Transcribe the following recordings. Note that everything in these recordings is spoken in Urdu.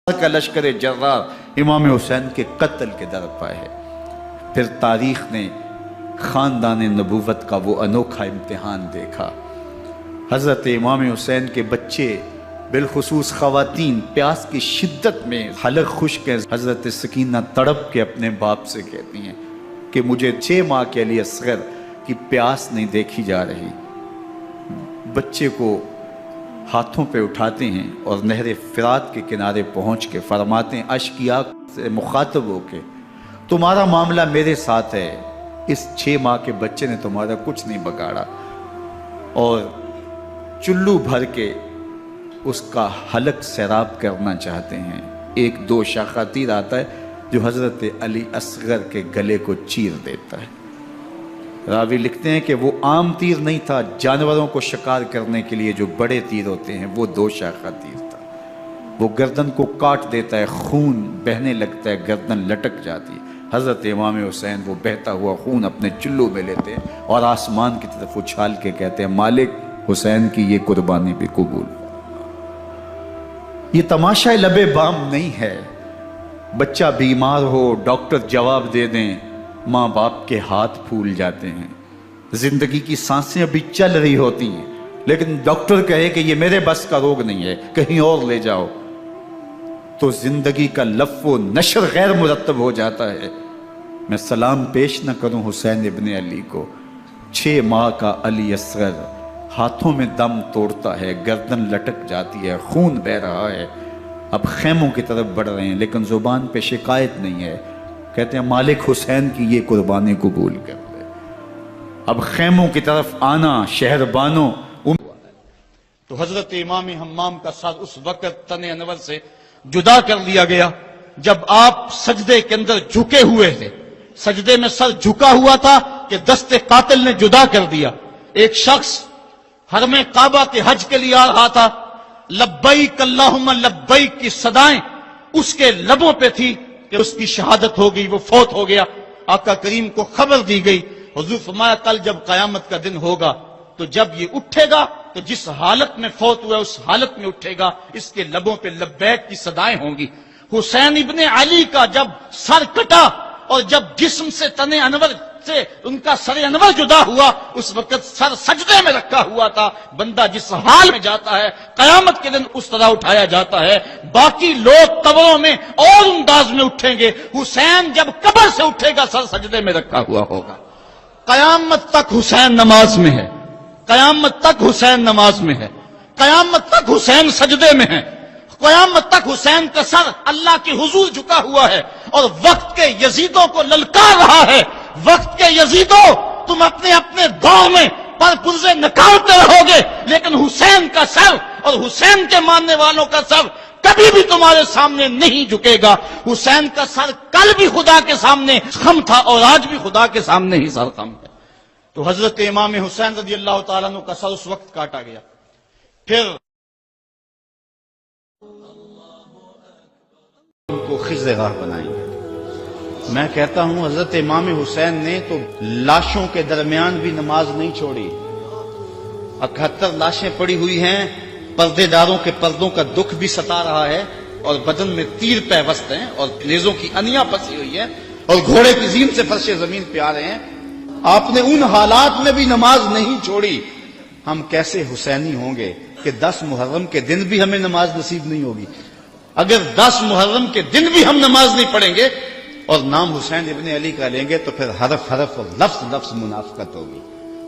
کا لشکر جرار امام حسین کے قتل کے در پائے ہے۔ پھر تاریخ نے خاندان نبوت کا وہ انوکھا امتحان دیکھا۔ حضرت امام حسین کے بچے بالخصوص خواتین پیاس کی شدت میں حلق خشک ہیں۔ حضرت سکینہ تڑپ کے اپنے باپ سے کہتی ہیں کہ مجھے 6 ماہ کے علی اصغر کی پیاس نہیں دیکھی جا رہی۔ بچے کو ہاتھوں پہ اٹھاتے ہیں اور نہر فرات کے کنارے پہنچ کے فرماتے ہیں اشک کی آنکھ سے مخاطب ہو کے تمہارا معاملہ میرے ساتھ ہے، اس 6 ماہ کے بچے نے تمہارا کچھ نہیں بگاڑا، اور چلو بھر کے اس کا حلق سیراب کرنا چاہتے ہیں۔ ایک دوشاخہ تیر آتا ہے جو حضرت علی اصغر کے گلے کو چیر دیتا ہے۔ راوی لکھتے ہیں کہ وہ عام تیر نہیں تھا، جانوروں کو شکار کرنے کے لیے جو بڑے تیر ہوتے ہیں وہ دوشاخہ تیر تھا۔ وہ گردن کو کاٹ دیتا ہے، خون بہنے لگتا ہے، گردن لٹک جاتی ہے۔ حضرت امام حسین وہ بہتا ہوا خون اپنے چلو میں لیتے ہیں اور آسمان کی طرف اچھال کے کہتے ہیں مالک حسین کی یہ قربانی بھی قبول۔ یہ تماشا لبے بام نہیں ہے۔ بچہ بیمار ہو، ڈاکٹر جواب دے دیں، ماں باپ کے ہاتھ پھول جاتے ہیں۔ زندگی کی سانسیں ابھی چل رہی ہوتی ہیں لیکن ڈاکٹر کہے کہ یہ میرے بس کا روگ نہیں ہے، کہیں اور لے جاؤ، تو زندگی کا لف و نشر غیر مرتب ہو جاتا ہے۔ میں سلام پیش نہ کروں حسین ابن علی کو، 6 ماہ کا علی اصغر ہاتھوں میں دم توڑتا ہے، گردن لٹک جاتی ہے، خون بہہ رہا ہے۔ اب خیموں کی طرف بڑھ رہے ہیں لیکن زبان پہ شکایت نہیں ہے، کہتے ہیں مالک حسین کی یہ قربانی قبول کر لے۔ اب خیموں کی طرف آنا شہر بانوں تو حضرت امام حمام کا سر اس وقت تن انور سے جدا کر لیا گیا جب آپ سجدے کے اندر جھکے ہوئے تھے۔ سجدے میں سر جھکا ہوا تھا کہ دست قاتل نے جدا کر دیا۔ ایک شخص حرم کعبہ کے حج کے لیے آ رہا تھا، لبیک اللہم لبیک کی صدائیں اس کے لبوں پہ تھی کہ اس کی شہادت ہو گئی، وہ فوت ہو گیا۔ آقا کریم کو خبر دی گئی، حضور فرمایا کل جب قیامت کا دن ہوگا تو جب یہ اٹھے گا تو جس حالت میں فوت ہوا اس حالت میں اٹھے گا، اس کے لبوں پہ لبیک کی صدائیں ہوں گی۔ حسین ابن علی کا جب سر کٹا اور جب جسم سے تن انور سے ان کا سر انور جدا ہوا، اس وقت سر سجدے میں رکھا ہوا تھا۔ بندہ جس حال میں جاتا ہے قیامت کے دن اس طرح اٹھایا جاتا ہے۔ باقی لوگ قبروں میں اور انداز میں اٹھیں گے، حسین جب قبر سے اٹھے گا سر سجدے میں رکھا ہوا ہوگا۔ قیامت تک حسین نماز میں ہے، قیامت تک حسین نماز میں ہے، قیامت تک حسین سجدے میں ہے، قیامت تک حسین کا سر اللہ کے حضور جھکا ہوا ہے اور وقت کے یزیدوں کو للکار رہا ہے۔ وقت کے یزیدوں تم اپنے اپنے دور میں پر پرزے نکالتے رہو گے لیکن حسین کا سر اور حسین کے ماننے والوں کا سر کبھی بھی تمہارے سامنے نہیں جھکے گا۔ حسین کا سر کل بھی خدا کے سامنے خم تھا اور آج بھی خدا کے سامنے ہی سر خم ہے۔ تو حضرت امام حسین رضی اللہ تعالیٰ عنہ کا سر اس وقت کاٹا گیا۔ پھر ان کو خضر راہ بنائیں گے۔ میں کہتا ہوں حضرت امام حسین نے تو لاشوں کے درمیان بھی نماز نہیں چھوڑی۔ 71 لاشیں پڑی ہوئی ہیں، پردے داروں کے پردوں کا دکھ بھی ستا رہا ہے اور بدن میں تیر پیوست ہیں اور نیزوں کی انیاں پھنسی ہوئی ہیں اور گھوڑے کی زین سے فرش زمین پہ آ رہے ہیں۔ آپ نے ان حالات میں بھی نماز نہیں چھوڑی۔ ہم کیسے حسینی ہوں گے کہ 10 محرم کے دن بھی ہمیں نماز نصیب نہیں ہوگی؟ اگر 10 محرم کے دن بھی ہم نماز نہیں پڑھیں گے اور نام حسین ابن علی کا لیں گے تو پھر حرف حرف اور لفظ لفظ منافقت ہوگی۔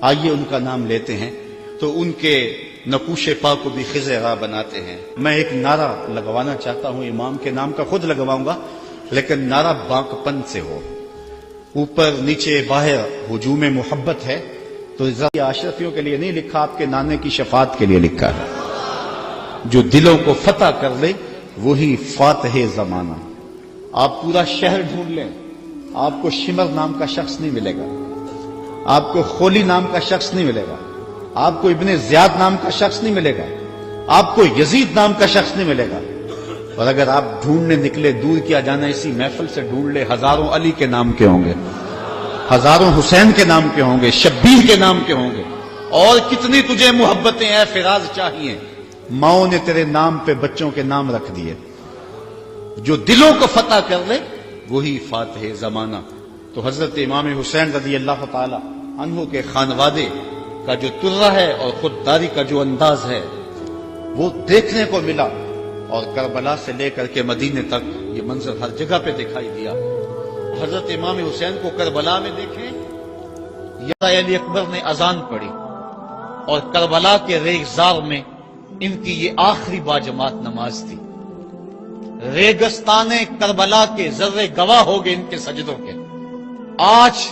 آئیے ان کا نام لیتے ہیں تو ان کے نقوش پا کو بھی خضر راہ بناتے ہیں۔ میں ایک نعرہ لگوانا چاہتا ہوں، امام کے نام کا خود لگواؤں گا لیکن نعرہ باقپن سے ہو، اوپر نیچے باہر ہجوم محبت ہے۔ تو اشرفیوں کے لیے نہیں لکھا، آپ کے نانے کی شفاعت کے لیے لکھا ہے۔ جو دلوں کو فتح کر لے وہی فاتح زمانہ۔ آپ پورا شہر ڈھونڈ لیں، آپ کو شمر نام کا شخص نہیں ملے گا، آپ کو خولی نام کا شخص نہیں ملے گا، آپ کو ابن زیاد نام کا شخص نہیں ملے گا، آپ کو یزید نام کا شخص نہیں ملے گا۔ اور اگر آپ ڈھونڈنے نکلے، دور کیا جانا اسی محفل سے ڈھونڈ لے، ہزاروں علی کے نام کے ہوں گے، ہزاروں حسین کے نام کے ہوں گے، شبیر کے نام کے ہوں گے۔ اور کتنی تجھے محبتیں اے فراز چاہیے، ماؤں نے تیرے نام پہ بچوں کے نام رکھ دیے۔ جو دلوں کو فتح کر لے وہی فاتح زمانہ. تو حضرت امام حسین رضی اللہ تعالی عنہ کے خانوادے کا جو ترہ ہے اور خودداری کا جو انداز ہے وہ دیکھنے کو ملا، اور کربلا سے لے کر کے مدینے تک یہ منظر ہر جگہ پہ دکھائی دیا. حضرت امام حسین کو کربلا میں دیکھیں، یا علی اکبر نے اذان پڑھی اور کربلا کے ریگزار میں ان کی یہ آخری باجماعت نماز تھی. ریگستان کربلا کے ذرے گواہ ہو گئے ان کے سجدوں کے. آج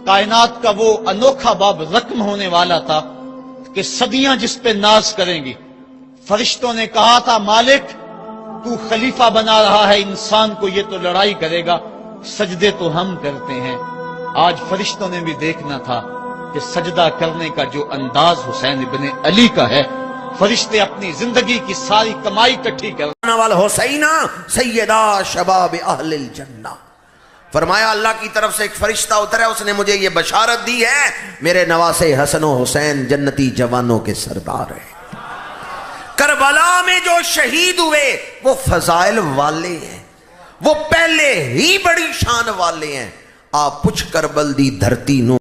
کائنات کا وہ انوکھا باب رقم ہونے والا تھا کہ صدیاں جس پہ ناز کریں گی. فرشتوں نے کہا تھا مالک تو خلیفہ بنا رہا ہے انسان کو، یہ تو لڑائی کرے گا، سجدے تو ہم کرتے ہیں. آج فرشتوں نے بھی دیکھنا تھا کہ سجدہ کرنے کا جو انداز حسین ابن علی کا ہے، فرشتے اپنی زندگی کی ساری کمائی اکٹھی کر والحسینہ سیدہ شباب اہل الجنہ. فرمایا اللہ کی طرف سے ایک فرشتہ اترا، اس نے مجھے یہ بشارت دی ہے میرے نواسے حسن و حسین جنتی جوانوں کے سردار ہیں. کربلا میں جو شہید ہوئے وہ فضائل والے ہیں، وہ پہلے ہی بڑی شان والے ہیں. آپ پچھ کربل دی دھرتی نو